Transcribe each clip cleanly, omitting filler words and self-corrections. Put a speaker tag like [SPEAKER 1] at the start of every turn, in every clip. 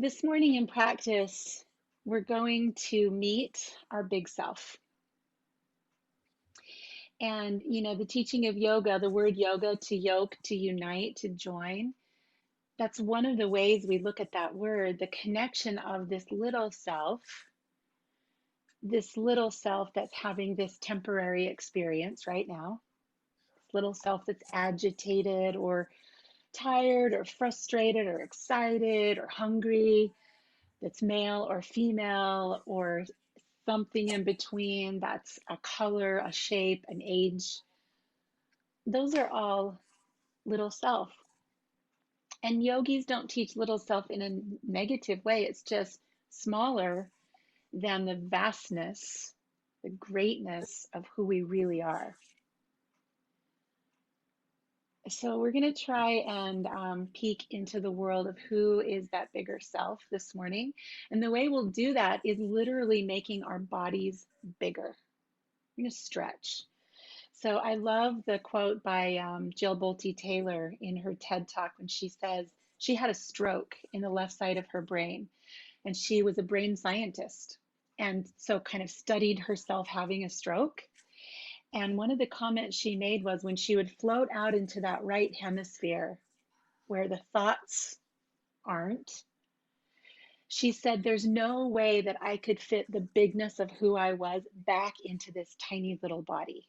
[SPEAKER 1] This morning in practice, we're going to meet our big self. And, the teaching of yoga, the word yoga, to yoke, to unite, to join, that's one of the ways we look at that word, the connection of this little self that's having this temporary experience right now, this little self that's agitated or tired or frustrated or excited or hungry, that's male or female or something in between, that's a color, a shape, an age. Those are all little self. And yogis don't teach little self in a negative way. It's just smaller than the vastness, the greatness of who we really are. So we're going to try and peek into the world of who is that bigger self this morning. And the way we'll do that is literally making our bodies bigger. We're going to stretch. So I love the quote by Jill Bolte Taylor in her TED Talk when she says she had a stroke in the left side of her brain, and she was a brain scientist, and so kind of studied herself having a stroke. And one of the comments she made was when she would float out into that right hemisphere where the thoughts aren't, she said, there's no way that I could fit the bigness of who I was back into this tiny little body.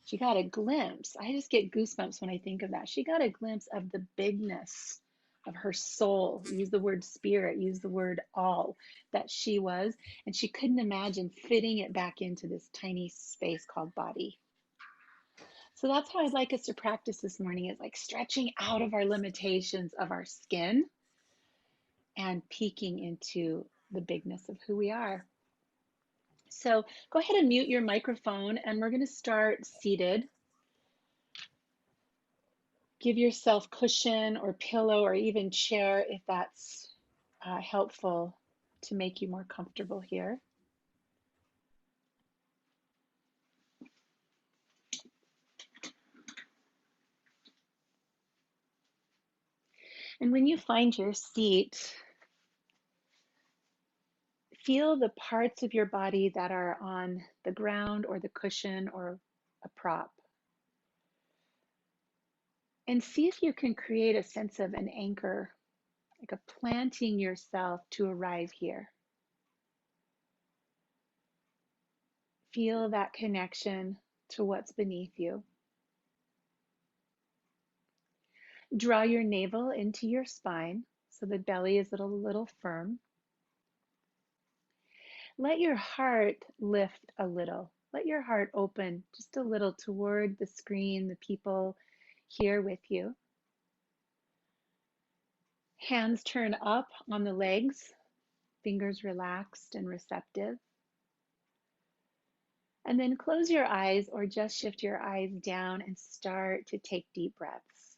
[SPEAKER 1] She got a glimpse. I just get goosebumps when I think of that. She got a glimpse of the bigness of her soul. Use the word spirit, use the word all that she was. And she couldn't imagine fitting it back into this tiny space called body. So that's how I'd like us to practice this morning, is like stretching out of our limitations of our skin and peeking into the bigness of who we are. So go ahead and mute your microphone, and we're going to start seated. Give yourself cushion or pillow or even chair if that's helpful to make you more comfortable here. And when you find your seat, feel the parts of your body that are on the ground or the cushion or a prop. And see if you can create a sense of an anchor, like a planting yourself to arrive here. Feel that connection to what's beneath you. Draw your navel into your spine so the belly is a little firm. Let your heart lift a little. Let your heart open just a little toward the screen, the people here with you. Hands turn up on the legs, fingers relaxed and receptive. And then close your eyes or just shift your eyes down and start to take deep breaths.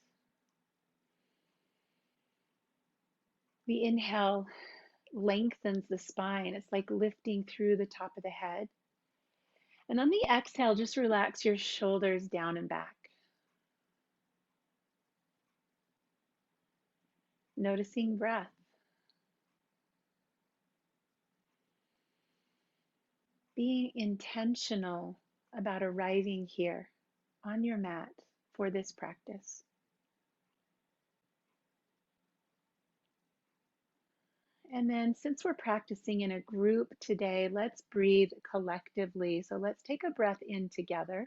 [SPEAKER 1] The inhale lengthens the spine. It's like lifting through the top of the head. And on the exhale, just relax your shoulders down and back. Noticing breath. Being intentional about arriving here on your mat for this practice. And then since we're practicing in a group today, let's breathe collectively. So let's take a breath in together.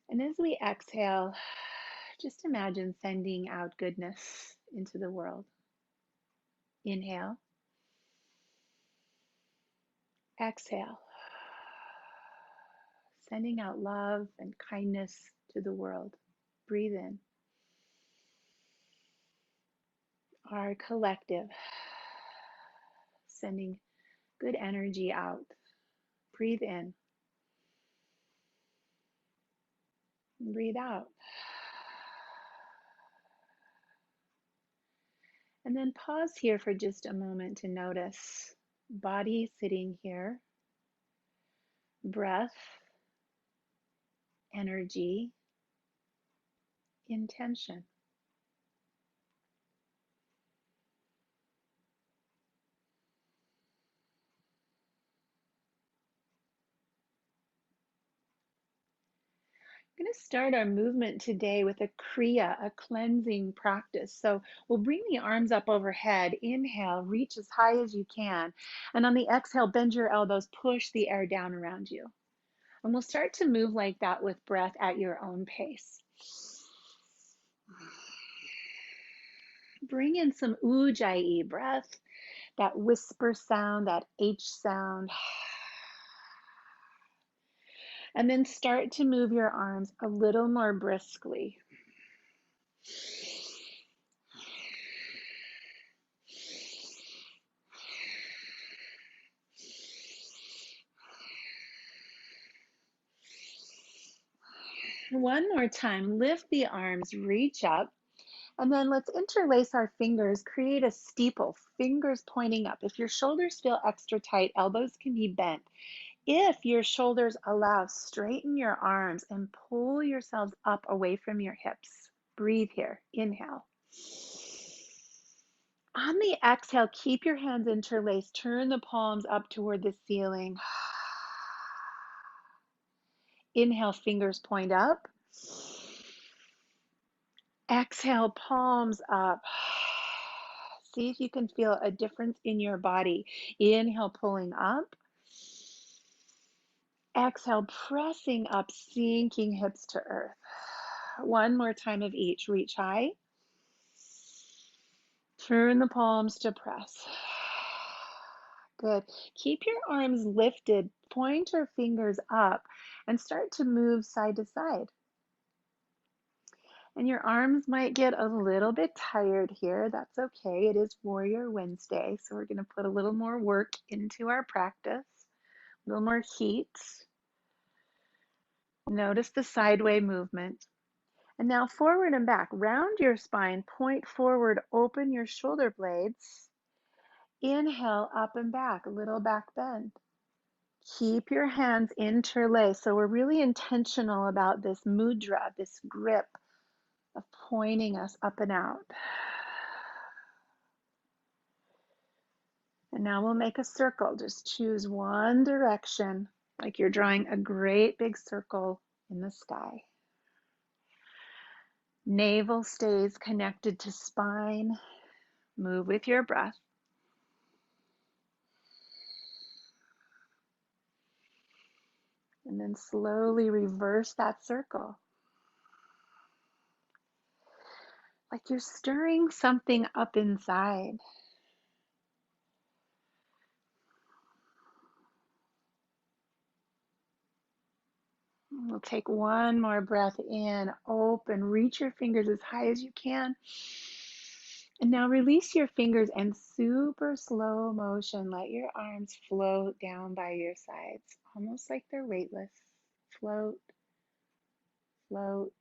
[SPEAKER 1] And as we exhale, just imagine sending out goodness into the world. Inhale. Exhale. Sending out love and kindness to the world. Breathe in. Our collective. Sending good energy out. Breathe in. Breathe out. And then pause here for just a moment to notice body sitting here, breath, energy, intention. We're going to start our movement today with a kriya, a cleansing practice. So we'll bring the arms up overhead. Inhale, reach as high as you can. And on the exhale, bend your elbows, push the air down around you. And we'll start to move like that with breath at your own pace. Bring in some ujjayi breath, that whisper sound, that H sound. And then start to move your arms a little more briskly. One more time, lift the arms, reach up, and then let's interlace our fingers, create a steeple, fingers pointing up. If your shoulders feel extra tight, elbows can be bent. If your shoulders allow, straighten your arms and pull yourselves up away from your hips. Breathe here. Inhale. On the exhale, keep your hands interlaced. Turn the palms up toward the ceiling. Inhale, fingers point up. Exhale, palms up. See if you can feel a difference in your body. Inhale, pulling up. Exhale, pressing up, sinking hips to earth. One more time of each. Reach high. Turn the palms to press. Good. Keep your arms lifted, pointer fingers up, and start to move side to side. And your arms might get a little bit tired here. That's okay. It is Warrior Wednesday, so we're going to put a little more work into our practice, a little more heat. Notice the sideway movement. And now forward and back. Round your spine, point forward, open your shoulder blades. Inhale, up and back, a little back bend. Keep your hands interlaced. So we're really intentional about this mudra, this grip of pointing us up and out. And now we'll make a circle. Just choose one direction, like you're drawing a great big circle in the sky. Navel stays connected to spine. Move with your breath. And then slowly reverse that circle. Like you're stirring something up inside. We'll take one more breath in, open, reach your fingers as high as you can. And now release your fingers and super slow motion, let your arms float down by your sides, almost like they're weightless. Float, float.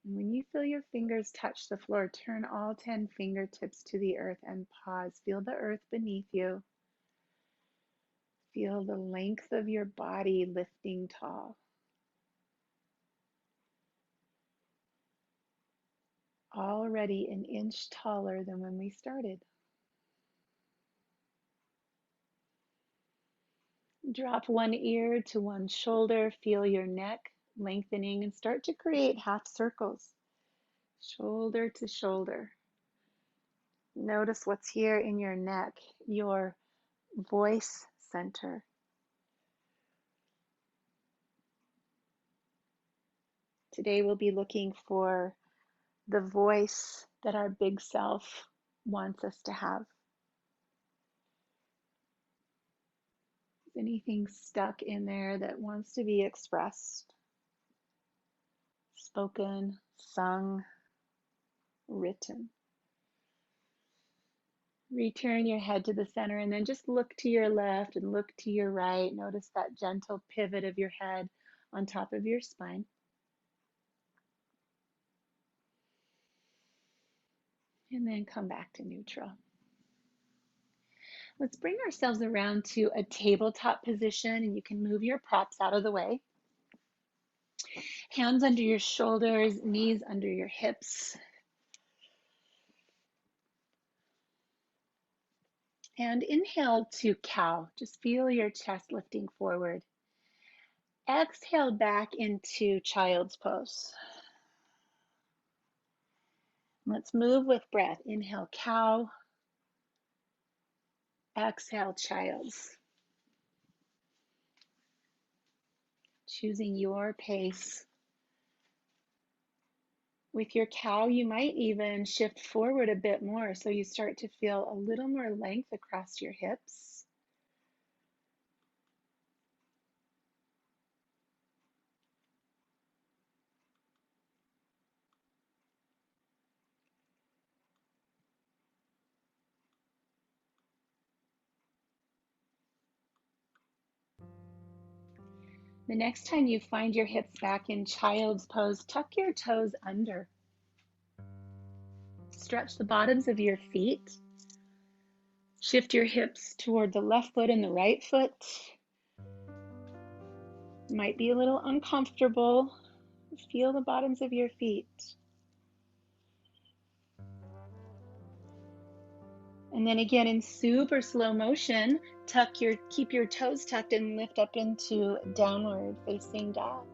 [SPEAKER 1] And when you feel your fingers touch the floor, turn all 10 fingertips to the earth and pause. Feel the earth beneath you. Feel the length of your body lifting tall. Already an inch taller than when we started. Drop one ear to one shoulder. Feel your neck lengthening and start to create half circles, shoulder to shoulder. Notice what's here in your neck, your voice center. Today we'll be looking for the voice that our big self wants us to have. Is anything stuck in there that wants to be expressed, spoken, sung, written? Return your head to the center and then just look to your left and look to your right. Notice that gentle pivot of your head on top of your spine. And then come back to neutral. Let's bring ourselves around to a tabletop position, and you can move your props out of the way. Hands under your shoulders, knees under your hips. And inhale to cow. Just feel your chest lifting forward. Exhale back into child's pose. Let's move with breath. Inhale, cow. Exhale, child's. Choosing your pace. With your cow, you might even shift forward a bit more so you start to feel a little more length across your hips. The next time you find your hips back in child's pose, tuck your toes under. Stretch the bottoms of your feet. Shift your hips toward the left foot and the right foot. Might be a little uncomfortable. Feel the bottoms of your feet. And then again in super slow motion, keep your toes tucked and lift up into downward facing dog.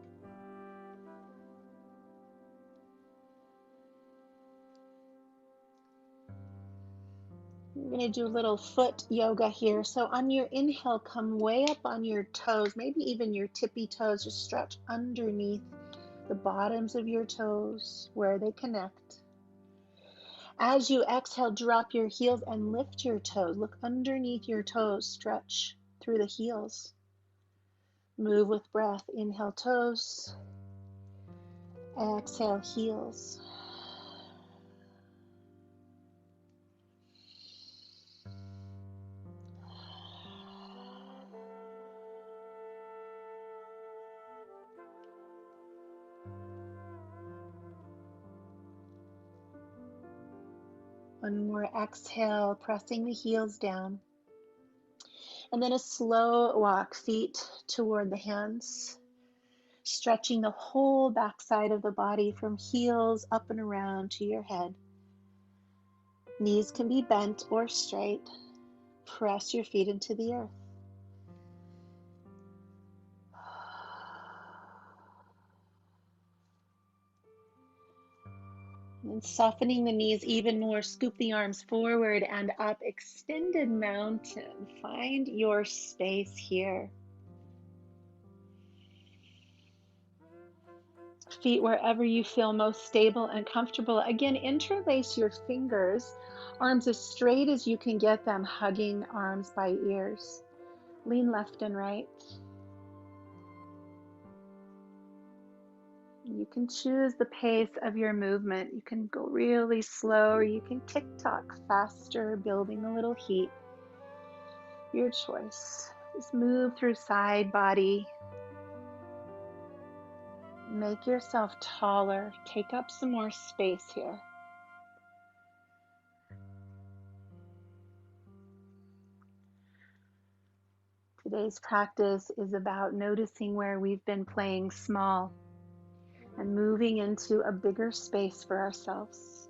[SPEAKER 1] We're going to do a little foot yoga here. So on your inhale, come way up on your toes, maybe even your tippy toes. Just stretch underneath the bottoms of your toes where they connect. As you exhale, drop your heels and lift your toes. Look underneath your toes, stretch through the heels. Move with breath. Inhale, toes. Exhale, heels. One more exhale, pressing the heels down. And then a slow walk, feet toward the hands. Stretching the whole backside of the body from heels up and around to your head. Knees can be bent or straight. Press your feet into the earth. And softening the knees even more, scoop the arms forward and up, extended mountain. Find your space here. Feet wherever you feel most stable and comfortable. Again, interlace your fingers, arms as straight as you can get them, hugging arms by ears. Lean left and right. You can choose the pace of your movement. You can go really slow or you can tick-tock faster, building a little heat. Your choice. Just move through side body. Make yourself taller. Take up some more space here. Today's practice is about noticing where we've been playing small and moving into a bigger space for ourselves.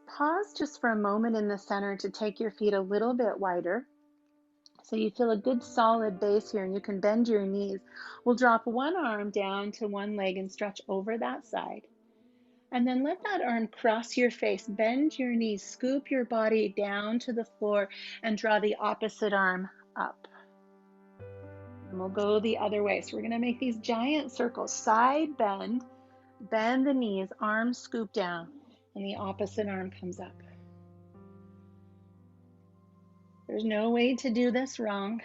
[SPEAKER 1] Pause just for a moment in the center to take your feet a little bit wider. So you feel a good solid base here and you can bend your knees. We'll drop one arm down to one leg and stretch over that side. And then let that arm cross your face, bend your knees, scoop your body down to the floor and draw the opposite arm up. And we'll go the other way. So we're going to make these giant circles, side bend, bend the knees, arms scoop down, and the opposite arm comes up. There's no way to do this wrong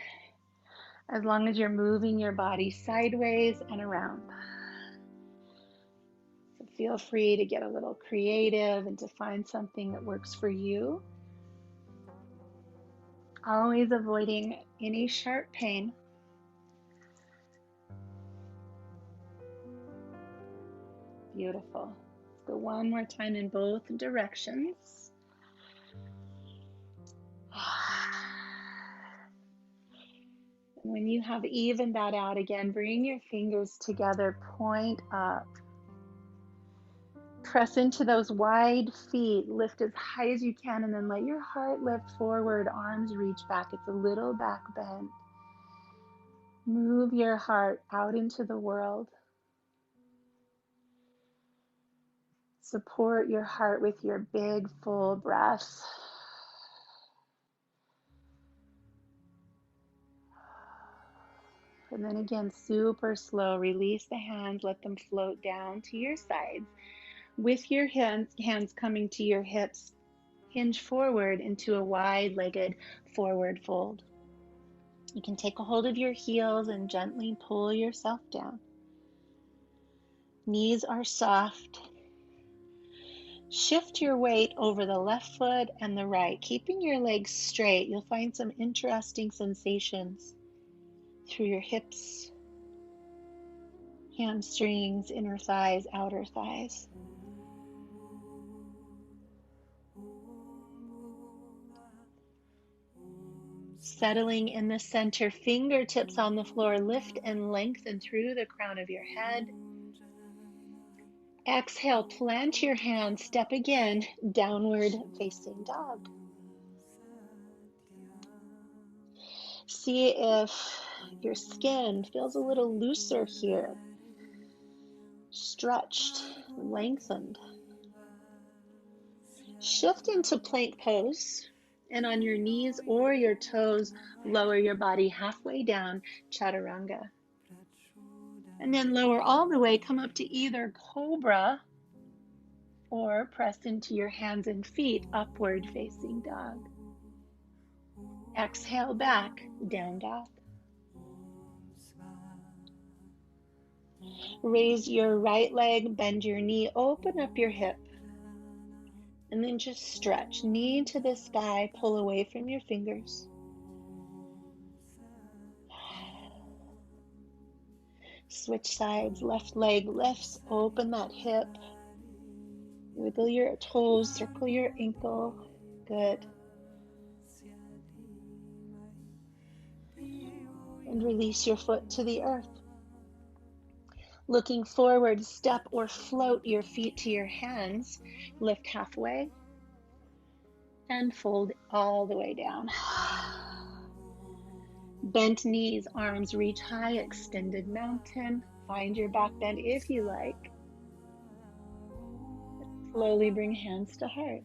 [SPEAKER 1] as long as you're moving your body sideways and around. So feel free to get a little creative and to find something that works for you. Always avoiding any sharp pain. Beautiful. Let's go one more time in both directions. And when you have evened that out again, bring your fingers together, point up. Press into those wide feet, lift as high as you can, and then let your heart lift forward, arms reach back. It's a little back bend. Move your heart out into the world. Support your heart with your big, full breath. And then again, super slow, release the hands, let them float down to your sides. With your hands coming to your hips, hinge forward into a wide-legged forward fold. You can take a hold of your heels and gently pull yourself down. Knees are soft. Shift your weight over the left foot and the right, keeping your legs straight. You'll find some interesting sensations through your hips, hamstrings, inner thighs, outer thighs. Settling in the center, fingertips on the floor, lift and lengthen through the crown of your head. Exhale, plant your hands, step again, downward facing dog. See if your skin feels a little looser here, stretched, lengthened. Shift into plank pose, and on your knees or your toes, lower your body halfway down, chaturanga. And then lower all the way, come up to either cobra or press into your hands and feet, upward facing dog. Exhale back, down dog. Raise your right leg, bend your knee, open up your hip. And then just stretch, knee to the sky, pull away from your fingers. Switch sides, left leg lifts, open that hip. Wiggle your toes, circle your ankle. Good. And release your foot to the earth. Looking forward, step or float your feet to your hands. Lift halfway and fold all the way down. Bent knees, arms reach high, extended mountain. Find your back bend if you like. Slowly bring hands to heart.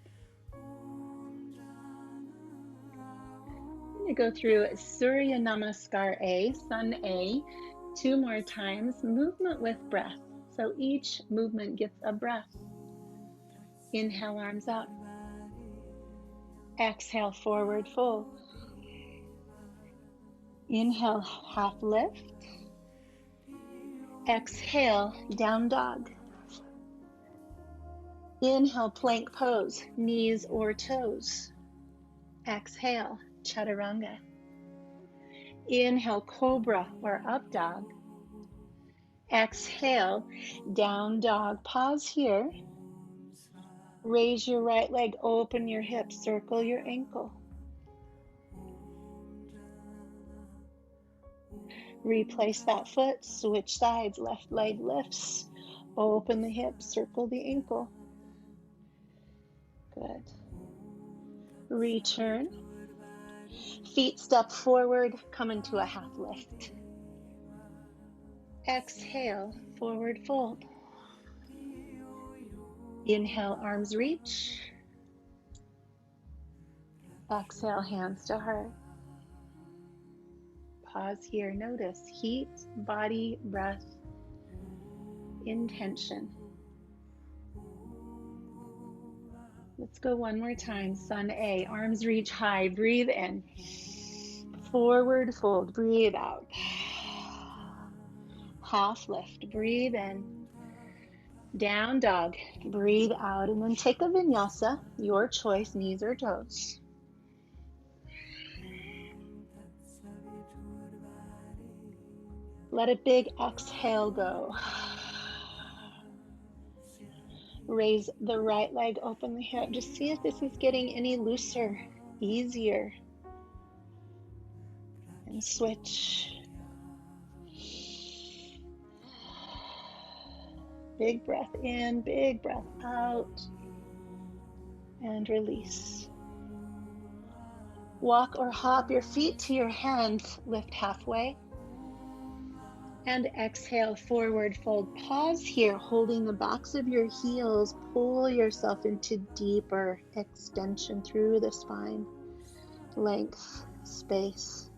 [SPEAKER 1] I'm going to go through Surya Namaskar A, Sun A, 2 more times, movement with breath. So each movement gets a breath. Inhale, arms up. Exhale, forward fold. Inhale, half lift. Exhale, down dog. Inhale, plank pose, knees or toes. Exhale, chaturanga. Inhale, cobra or up dog. Exhale, down dog. Pause here. Raise your right leg, open your hips, circle your ankle. Replace that foot, switch sides, left leg lifts. Open the hips, circle the ankle. Good. Return. Feet step forward, come into a half lift. Exhale, forward fold. Inhale, arms reach. Exhale, hands to heart. Pause here, notice heat, body, breath, intention. Let's go one more time. Sun A, arms reach high, breathe in. Forward fold, breathe out. Half lift, breathe in. Down dog, breathe out, and then take a vinyasa, your choice, knees or toes. Let a big exhale go. Raise the right leg, open the hip. Just see if this is getting any looser, easier. And switch. Big breath in, big breath out, and release. Walk or hop your feet to your hands, lift halfway. And exhale, forward fold. Pause here, holding the backs of your heels. Pull yourself into deeper extension through the spine. Length, space.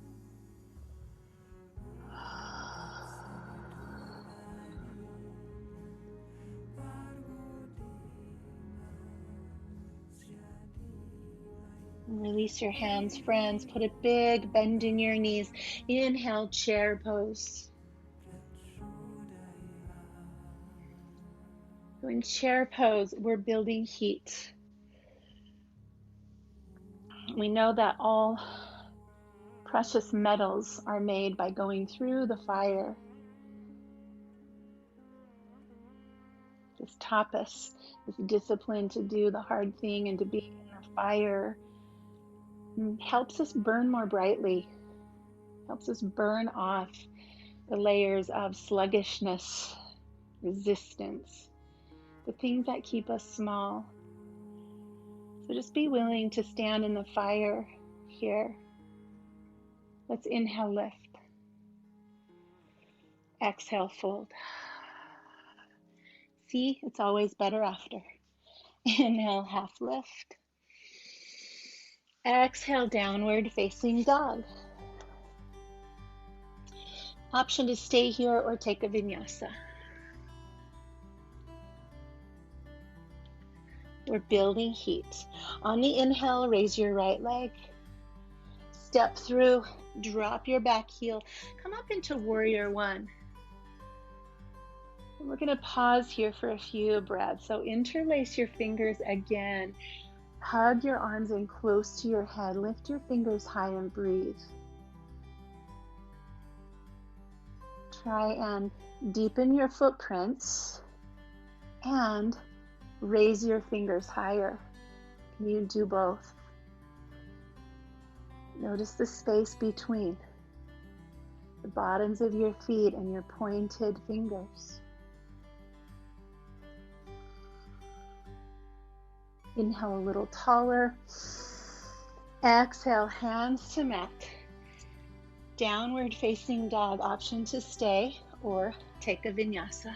[SPEAKER 1] And release your hands, friends. Put a big bend in your knees. Inhale, chair pose. So in chair pose, we're building heat. We know that all precious metals are made by going through the fire. This tapas, this discipline to do the hard thing and to be in the fire, helps us burn more brightly, helps us burn off the layers of sluggishness, resistance, the things that keep us small. So just be willing to stand in the fire here. Let's inhale, lift. Exhale, fold. See, it's always better after. Inhale, half lift. Exhale, downward facing dog. Option to stay here or take a vinyasa. We're building heat. On the inhale, raise your right leg. Step through, drop your back heel. Come up into warrior one. And we're going to pause here for a few breaths. So interlace your fingers again. Hug your arms in close to your head. Lift your fingers high and breathe. Try and deepen your footprints and raise your fingers higher. Can you do both? Notice the space between the bottoms of your feet and your pointed fingers. Inhale a little taller. Exhale, hands to mat. Downward facing dog, option to stay or take a vinyasa.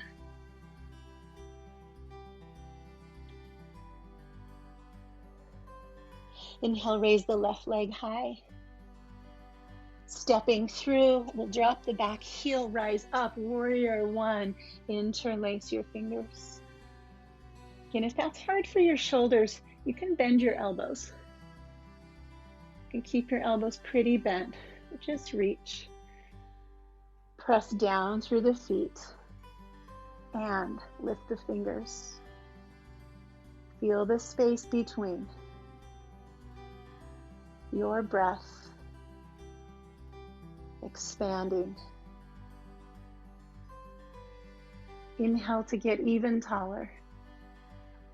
[SPEAKER 1] Inhale, raise the left leg high. Stepping through, we'll drop the back heel, rise up, warrior one. Interlace your fingers. Again, if that's hard for your shoulders, you can bend your elbows. You can keep your elbows pretty bent, but just reach. Press down through the feet and lift the fingers. Feel the space between. Your breath expanding. Inhale to get even taller.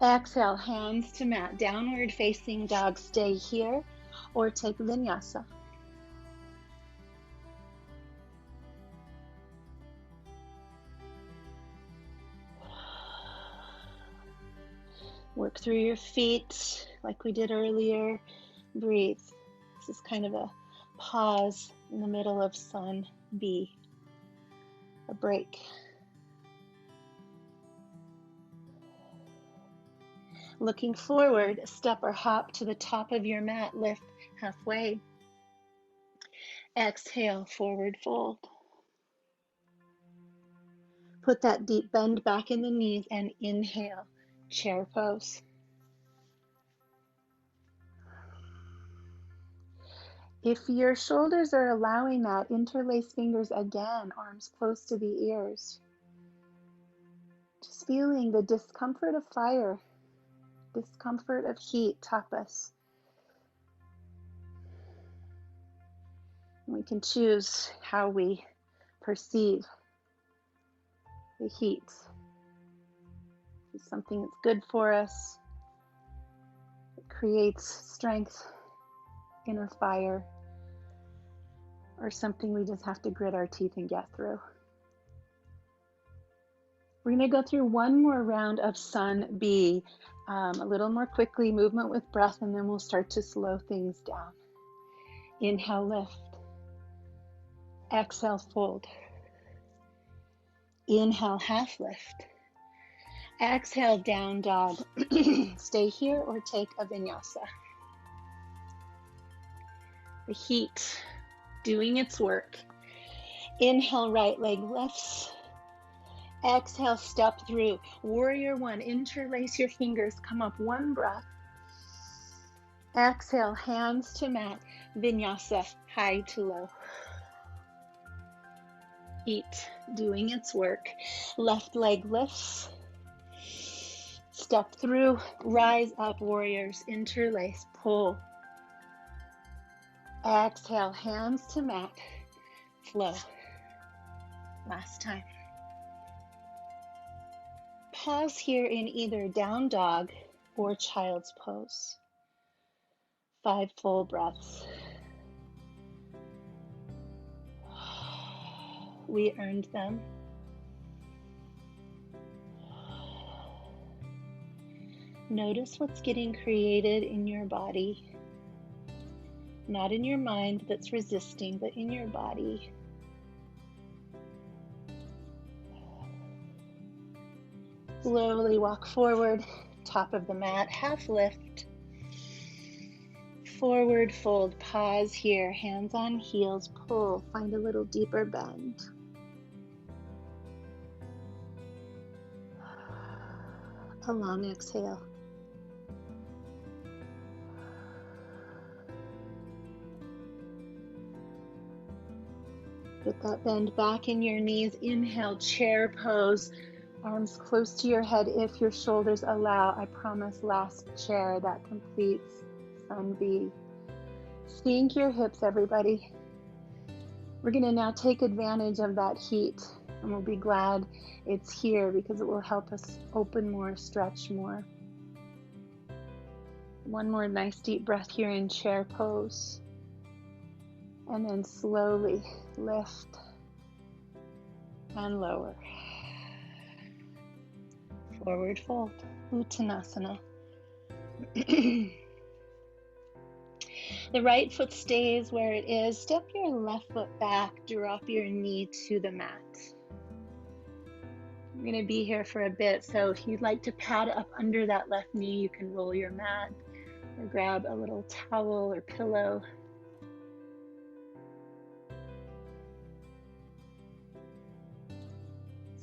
[SPEAKER 1] Exhale, hands to mat. Downward facing dog, stay here or take vinyasa. Work through your feet like we did earlier. Breathe. This is kind of a pause in the middle of sun B, a break. Looking forward, step or hop to the top of your mat, lift halfway. Exhale, forward fold. Put that deep bend back in the knees and inhale, chair pose. If your shoulders are allowing that, interlace fingers again, arms close to the ears. Just feeling the discomfort of fire, discomfort of heat, tapas. We can choose how we perceive the heat. It's something that's good for us. It creates strength, inner fire, or something we just have to grit our teeth and get through. We're going to go through one more round of Sun B, a little more quickly, movement with breath, and then we'll start to slow things down. Inhale, lift. Exhale, fold. Inhale, half lift. Exhale, down dog. Stay here or take a vinyasa. The heat doing its work. Inhale, right leg lifts. Exhale, step through. Warrior one, interlace your fingers, come up one breath. Exhale, hands to mat, vinyasa, high to low. Heat doing its work. Left leg lifts. Step through, rise up, warriors, interlace, pull. Exhale, hands to mat, flow. Last time. Pause here in either down dog or child's pose. 5 full breaths. We earned them. Notice what's getting created in your body. Not in your mind that's resisting, but in your body. Slowly walk forward, top of the mat, half lift. Forward fold, pause here, hands on heels, pull, find a little deeper bend. A long exhale. Get that bend back in your knees. Inhale, chair pose. Arms close to your head if your shoulders allow. I promise, last chair that completes Sun B. Sink your hips, everybody. We're going to now take advantage of that heat, and we'll be glad it's here because it will help us open more, stretch more. One more nice deep breath here in chair pose. And then slowly lift and lower. Forward fold, Uttanasana. The right foot stays where it is. Step your left foot back, drop your knee to the mat. I'm going to be here for a bit, so if you'd like to pad up under that left knee, you can roll your mat or grab a little towel or pillow.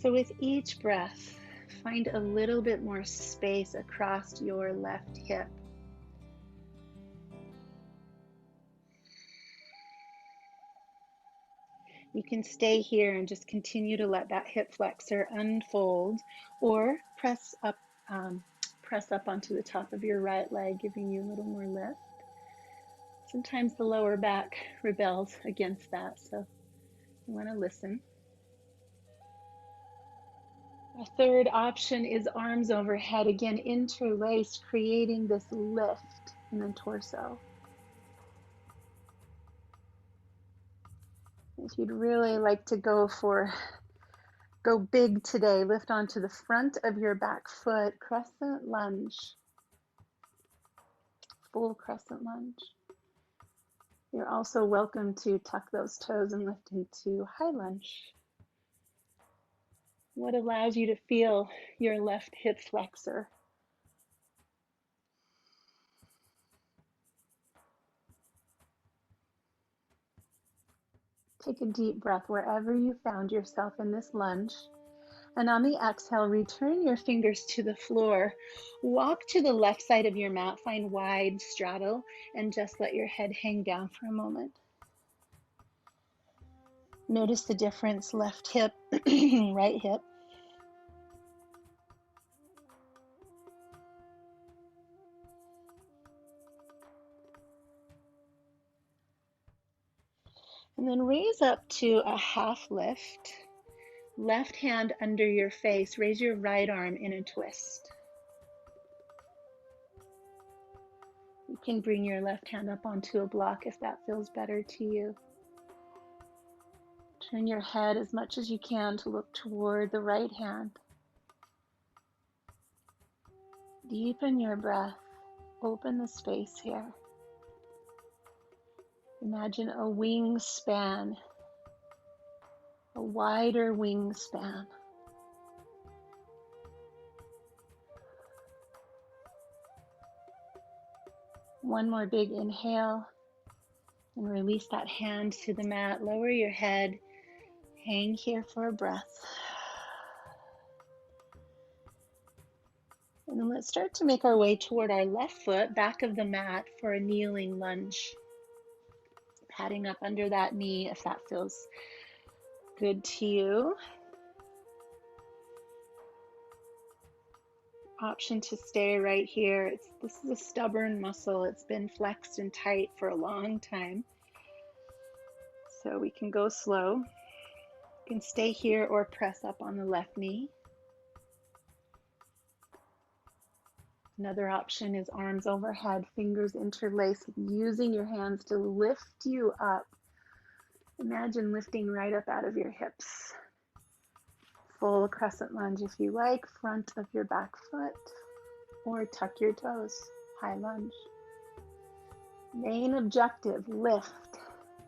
[SPEAKER 1] So with each breath, find a little bit more space across your left hip. You can stay here and just continue to let that hip flexor unfold, or press up onto the top of your right leg, giving you a little more lift. Sometimes the lower back rebels against that, so you want to listen. A third option is arms overhead, again interlaced, creating this lift in the torso. If you'd really like to go big today, lift onto the front of your back foot, crescent lunge, full crescent lunge. You're also welcome to tuck those toes and lift into high lunge. What allows you to feel your left hip flexor? Take a deep breath wherever you found yourself in this lunge. And on the exhale, return your fingers to the floor. Walk to the left side of your mat, find wide straddle, and just let your head hang down for a moment. Notice the difference, left hip, right hip. And then raise up to a half lift. Left hand under your face, raise your right arm in a twist. You can bring your left hand up onto a block if that feels better to you. Turn your head as much as you can to look toward the right hand. Deepen your breath. Open the space here. Imagine a wingspan, a wider wingspan. One more big inhale and release that hand to the mat. Lower your head. Hang here for a breath. And then let's start to make our way toward our left foot, back of the mat for a kneeling lunge. Patting up under that knee if that feels good to you. Option to stay right here. This is a stubborn muscle. It's been flexed and tight for a long time. So we can go slow. You can stay here or press up on the left knee. Another option is arms overhead, fingers interlaced, using your hands to lift you up. Imagine lifting right up out of your hips. Full crescent lunge if you like, front of your back foot, or tuck your toes, high lunge. Main objective, lift,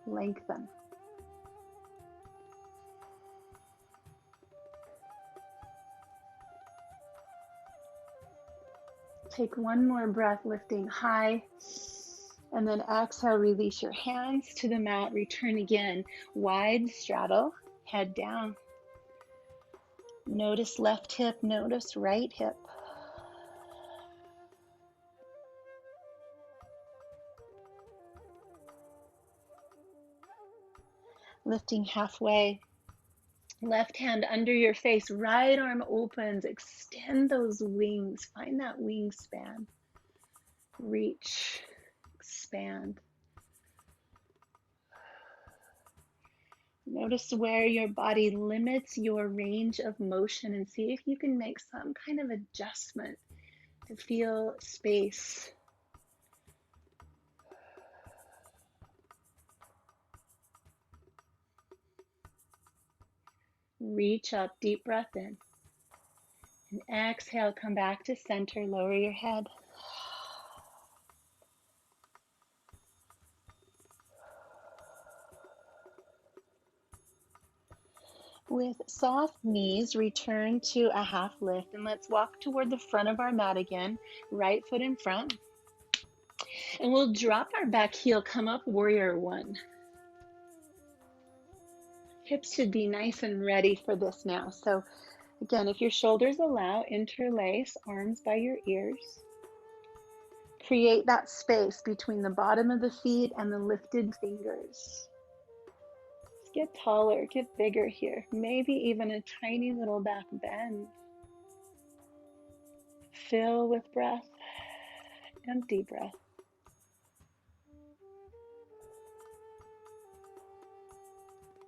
[SPEAKER 1] lengthen. Take one more breath, lifting high, and then exhale, release your hands to the mat, return again, wide straddle, head down. Notice left hip, notice right hip. Lifting halfway, left hand under your face, right arm opens, extend those wings, find that wingspan. Reach, expand. Notice where your body limits your range of motion and see if you can make some kind of adjustment to feel space. Reach up, deep breath in. And exhale, come back to center, lower your head. With soft knees, return to a half lift and let's walk toward the front of our mat again, right foot in front. And we'll drop our back heel, come up, warrior one. Hips should be nice and ready for this now. So again, if your shoulders allow, interlace arms by your ears. Create that space between the bottom of the feet and the lifted fingers. Get taller, get bigger here. Maybe even a tiny little back bend. Fill with breath, empty breath.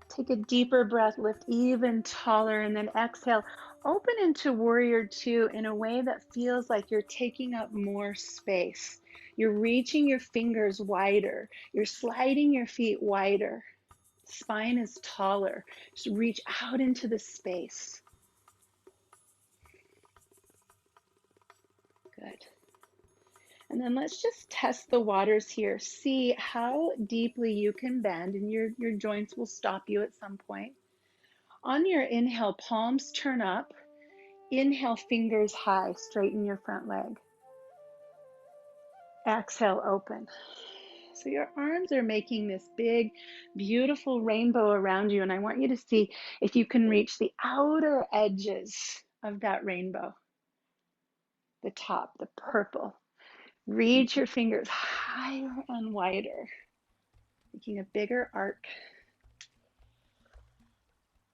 [SPEAKER 1] Take a deeper breath, lift even taller, and then exhale. Open into warrior two in a way that feels like you're taking up more space. You're reaching your fingers wider. You're sliding your feet wider. Spine is taller. Just reach out into the space. Good. And then let's just test the waters here. See how deeply you can bend, and your joints will stop you at some point. On your inhale, palms turn up. Inhale, fingers high, straighten your front leg. Exhale, open. So your arms are making this big, beautiful rainbow around you, and I want you to see if you can reach the outer edges of that rainbow. The top, the purple. Reach your fingers higher and wider, making a bigger arc.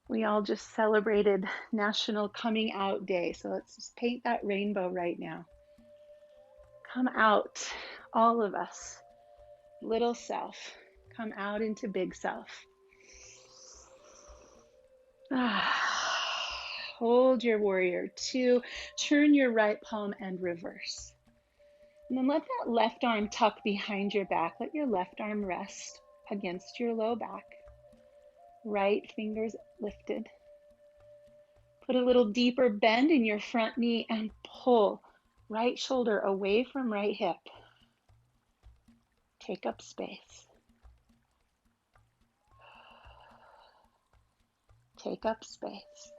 [SPEAKER 1] We all just celebrated National Coming Out Day, so let's just paint that rainbow right now. Come out, all of us. Little self, come out into big self. Hold your warrior two, turn your right palm and reverse. And then let that left arm tuck behind your back. Let your left arm rest against your low back. Right fingers lifted. Put a little deeper bend in your front knee and pull Right shoulder away from right hip. Take up space. Take up space.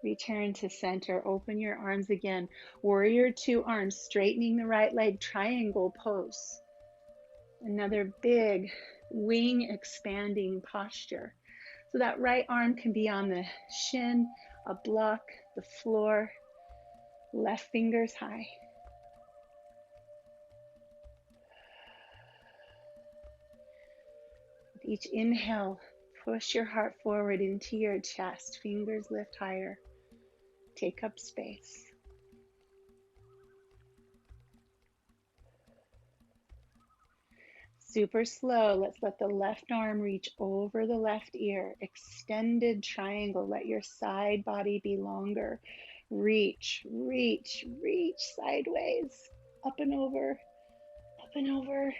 [SPEAKER 1] Return to center. Open your arms again. Warrior two arms, straightening the right leg, triangle pose. Another big wing expanding posture. So that right arm can be on the shin, a block, the floor, left fingers high. With each inhale, push your heart forward into your chest. Fingers lift higher. Take up space. Super slow. Let's let the left arm reach over the left ear. Extended triangle. Let your side body be longer. Reach, reach, reach sideways. Up and over, up and over.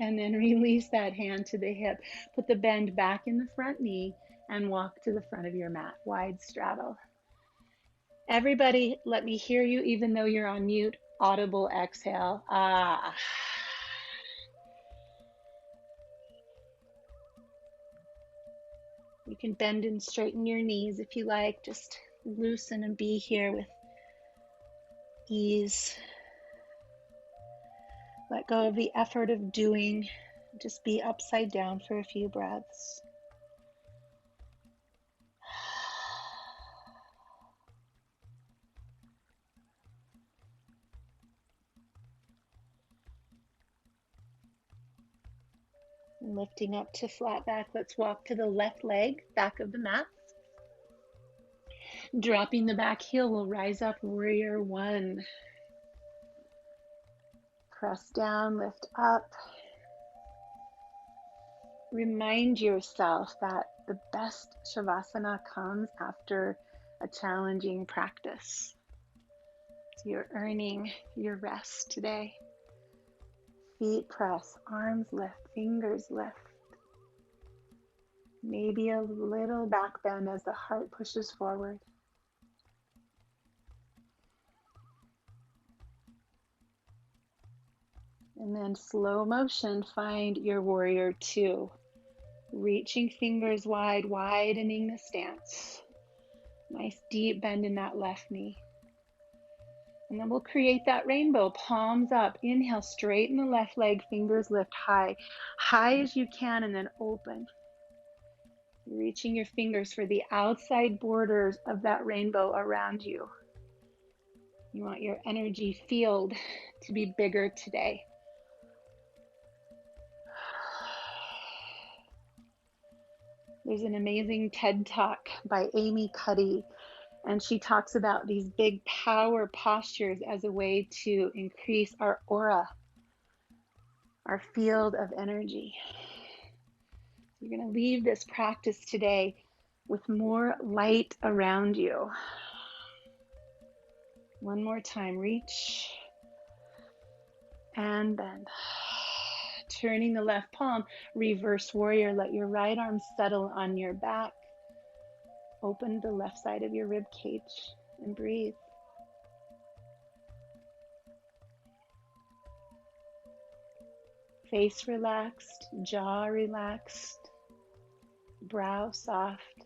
[SPEAKER 1] And then release that hand to the hip. Put the bend back in the front knee and walk to the front of your mat. Wide straddle. Everybody, let me hear you even though you're on mute. Audible exhale. Ah. You can bend and straighten your knees if you like. Just loosen and be here with ease. Let go of the effort of doing. Just be upside down for a few breaths. Lifting up to flat back. Let's walk to the left leg, back of the mat. Dropping the back heel, we'll rise up, warrior one. Press down, lift up. Remind yourself that the best Shavasana comes after a challenging practice. So you're earning your rest today. Feet press, arms lift, fingers lift. Maybe a little back bend as the heart pushes forward. And then slow motion, find your warrior two. Reaching fingers wide, widening the stance. Nice deep bend in that left knee. And then we'll create that rainbow, palms up. Inhale, straighten the left leg, fingers lift high. High as you can, and then open. Reaching your fingers for the outside borders of that rainbow around you. You want your energy field to be bigger today. There's an amazing TED Talk by Amy Cuddy, and she talks about these big power postures as a way to increase our aura, our field of energy. You're going to leave this practice today with more light around you. One more time, reach and bend. Turning the left palm, reverse warrior. Let your right arm settle on your back. Open the left side of your rib cage and breathe. Face relaxed, jaw relaxed, brow soft.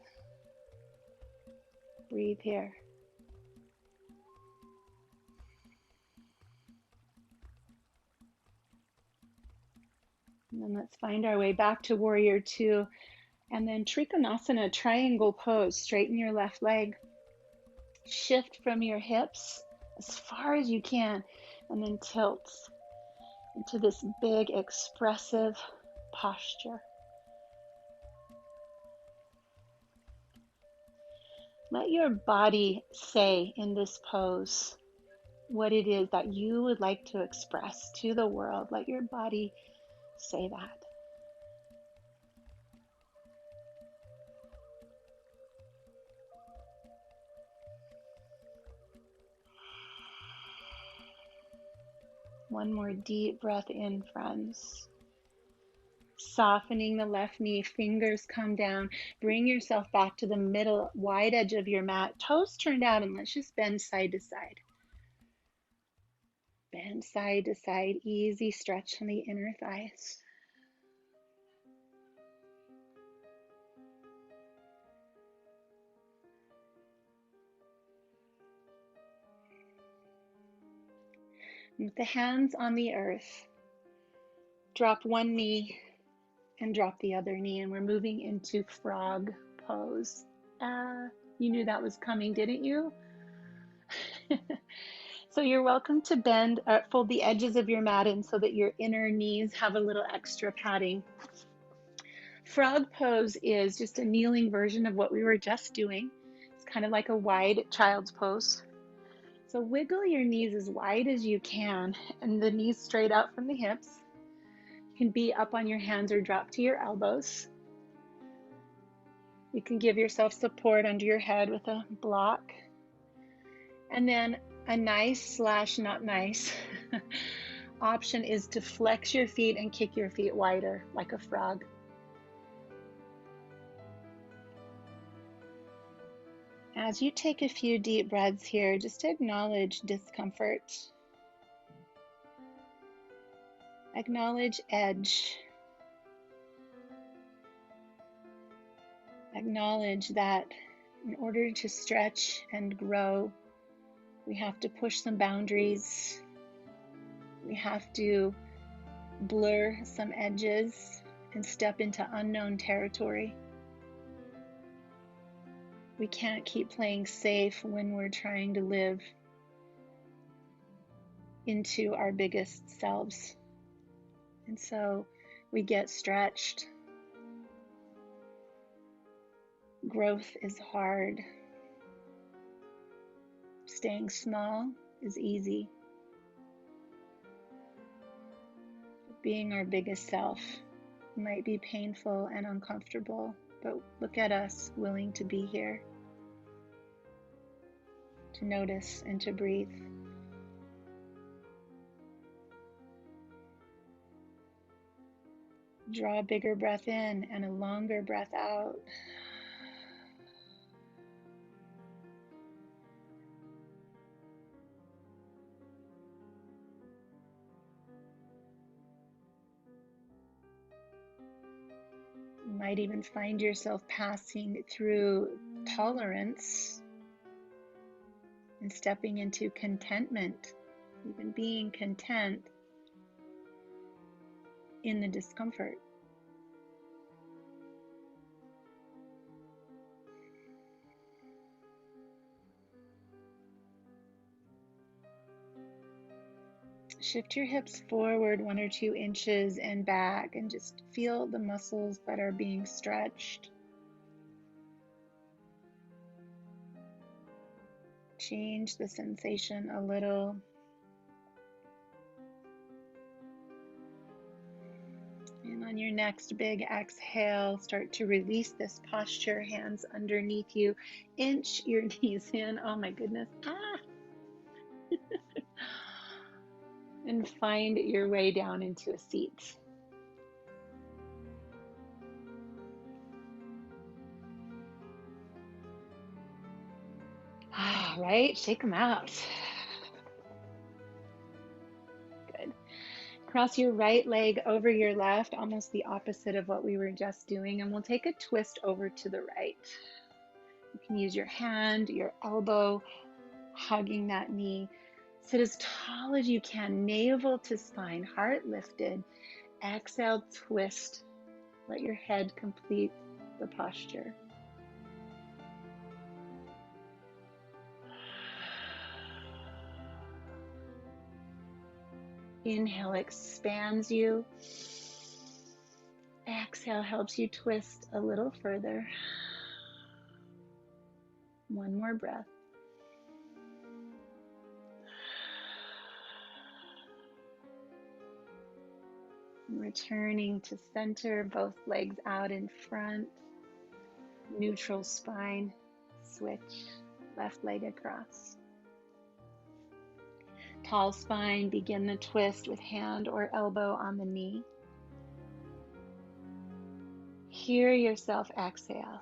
[SPEAKER 1] Breathe here. And then let's find our way back to warrior two. And then Trikonasana, triangle pose. Straighten your left leg. Shift from your hips as far as you can. And then tilt into this big expressive posture. Let your body say in this pose what it is that you would like to express to the world. Let your body say that. One more deep breath in, friends. Softening the left knee, fingers come down. Bring yourself back to the middle, wide edge of your mat. Toes turned out, and let's just bend side to side. Bend side to side, easy stretch on the inner thighs. With the hands on the earth, drop one knee and drop the other knee, and we're moving into frog pose. You knew that was coming, didn't you? So you're welcome to bend, fold the edges of your mat in so that your inner knees have a little extra padding. Frog pose is just a kneeling version of what we were just doing. It's kind of like a wide child's pose. So wiggle your knees as wide as you can, and the knees straight out from the hips. You can be up on your hands or drop to your elbows. You can give yourself support under your head with a block. And then a nice / not nice option is to flex your feet and kick your feet wider like a frog. As you take a few deep breaths here, just acknowledge discomfort. Acknowledge edge. Acknowledge that in order to stretch and grow, we have to push some boundaries. We have to blur some edges and step into unknown territory. We can't keep playing safe when we're trying to live into our biggest selves. And so we get stretched. Growth is hard. Staying small is easy. Being our biggest self might be painful and uncomfortable, but look at us willing to be here, to notice and to breathe. Draw a bigger breath in and a longer breath out. You might even find yourself passing through tolerance and stepping into contentment, even being content in the discomfort. Shift your hips forward 1 or 2 inches and back, and just feel the muscles that are being stretched. Change the sensation a little. And on your next big exhale, start to release this posture, hands underneath you. Inch your knees in. Oh my goodness. And find your way down into a seat. Right? Shake them out. Good. Cross your right leg over your left, almost the opposite of what we were just doing, and we'll take a twist over to the right. You can use your hand, your elbow, hugging that knee. Sit as tall as you can, navel to spine, heart lifted. Exhale, twist. Let your head complete the posture. Inhale expands you. Exhale helps you twist a little further. One more breath. Returning to center, both legs out in front. Neutral spine. Switch. Left leg across. Tall spine, begin the twist with hand or elbow on the knee. Hear yourself exhale.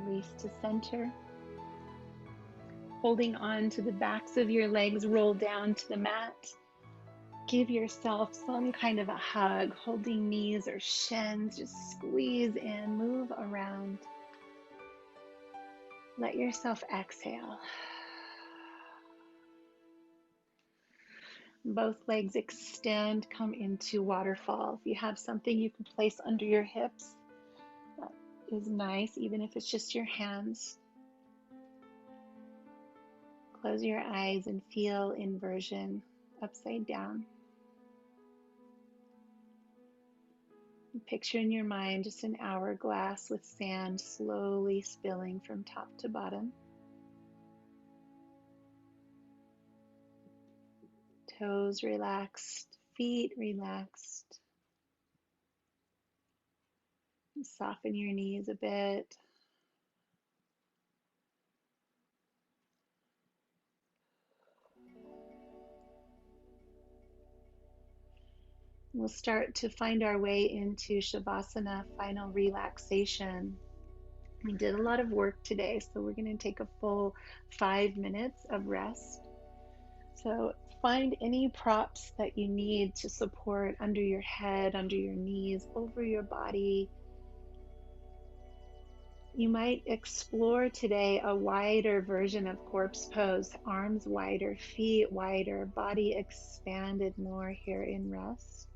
[SPEAKER 1] Release to center. Holding on to the backs of your legs, roll down to the mat. Give yourself some kind of a hug, holding knees or shins. Just squeeze in, move around. Let yourself exhale. Both legs extend, come into waterfall. If you have something you can place under your hips, that is nice, even if it's just your hands. Close your eyes and feel inversion, upside down. Picture in your mind just an hourglass with sand slowly spilling from top to bottom. Toes relaxed, feet relaxed. Soften your knees a bit. We'll start to find our way into Shavasana, final relaxation. We did a lot of work today, so we're going to take a full 5 minutes of rest. So find any props that you need to support under your head, under your knees, over your body. You might explore today a wider version of corpse pose, arms wider, feet wider, body expanded more here in rest.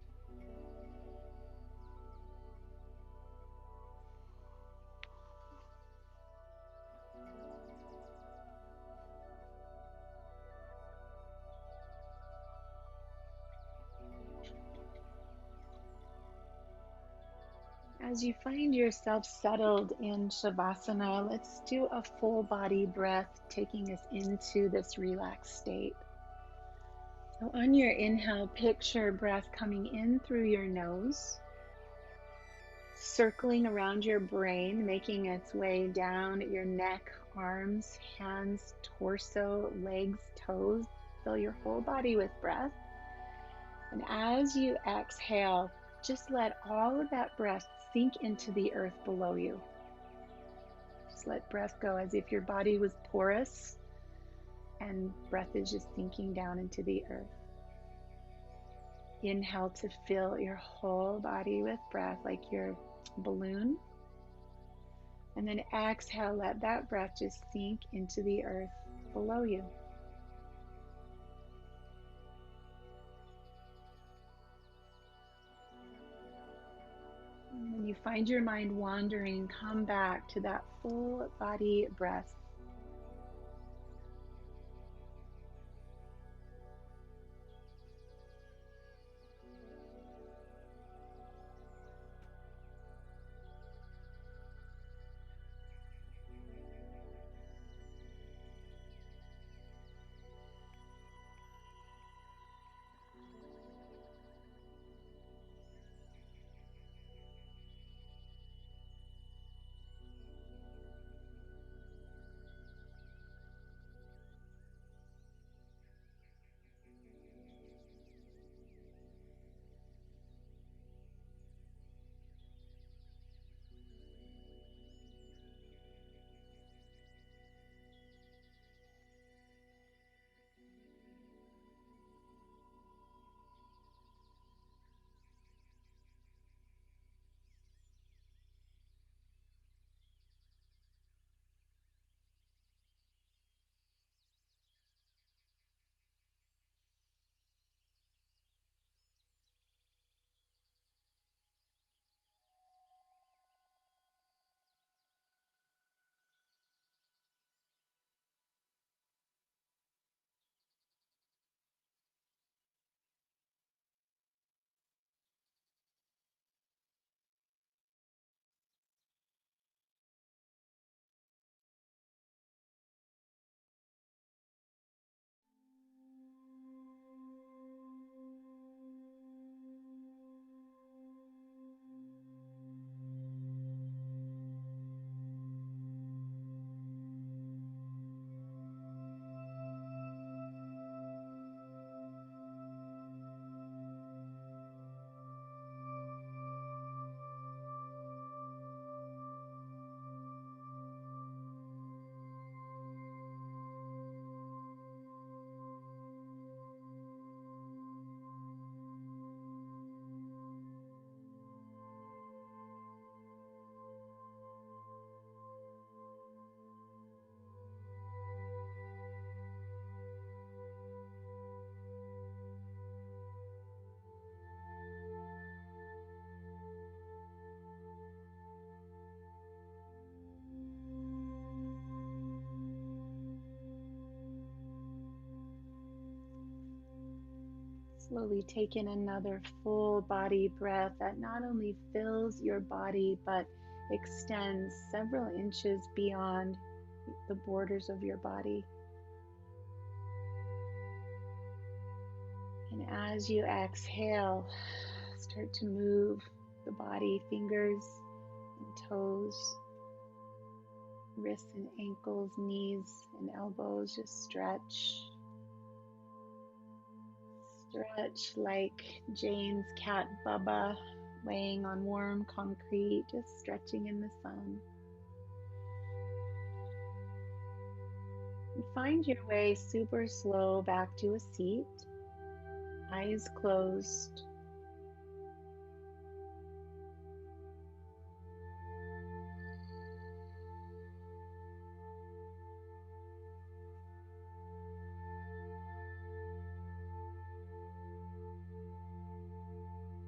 [SPEAKER 1] As you find yourself settled in Shavasana, let's do a full body breath, taking us into this relaxed state. So on your inhale, picture breath coming in through your nose, circling around your brain, making its way down your neck, arms, hands, torso, legs, toes. Fill your whole body with breath. And as you exhale, just let all of that breath sink into the earth below you. Just let breath go as if your body was porous and breath is just sinking down into the earth. Inhale to fill your whole body with breath like your balloon. And then exhale, let that breath just sink into the earth below you. And when you find your mind wandering, come back to that full body breath. Slowly take in another full body breath that not only fills your body but extends several inches beyond the borders of your body. And as you exhale, start to move the body, fingers and toes, wrists and ankles, knees and elbows. Just stretch. Stretch like Jane's cat Bubba laying on warm concrete, just stretching in the sun. And find your way super slow back to a seat, eyes closed.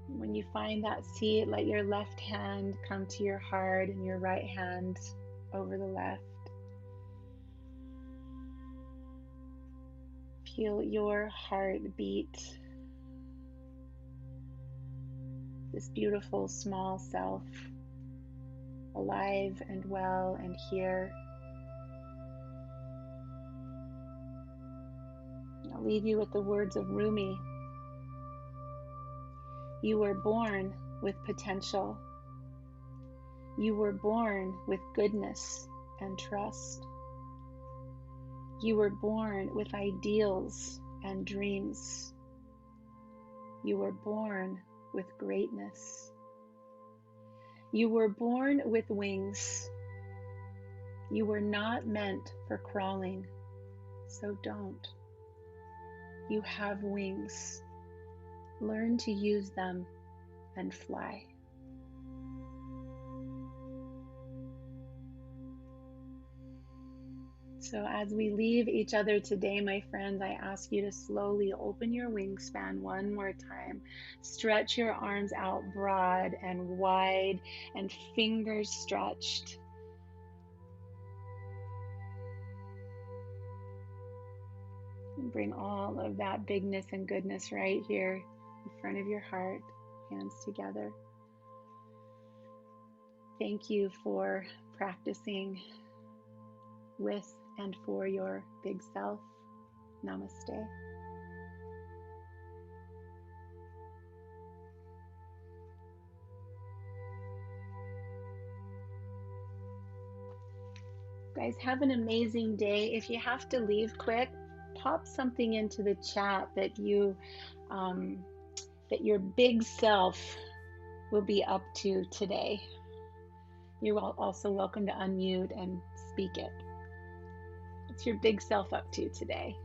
[SPEAKER 1] When you find that seat, let your left hand come to your heart and your right hand over the left. Feel your heart beat, this beautiful small self, alive and well and here. I'll leave you with the words of Rumi. You were born with potential. You were born with goodness and trust. You were born with ideals and dreams. You were born with greatness. You were born with wings. You were not meant for crawling, so don't. You have wings. Learn to use them and fly. So as we leave each other today, my friends, I ask you to slowly open your wingspan one more time. Stretch your arms out broad and wide and fingers stretched. And bring all of that bigness and goodness right here in front of your heart, hands together. Thank you for practicing with and for your big self. Namaste. Guys, have an amazing day. If you have to leave quick, pop something into the chat that that your big self will be up to today. You're also welcome to unmute and speak it. What's your big self up to today?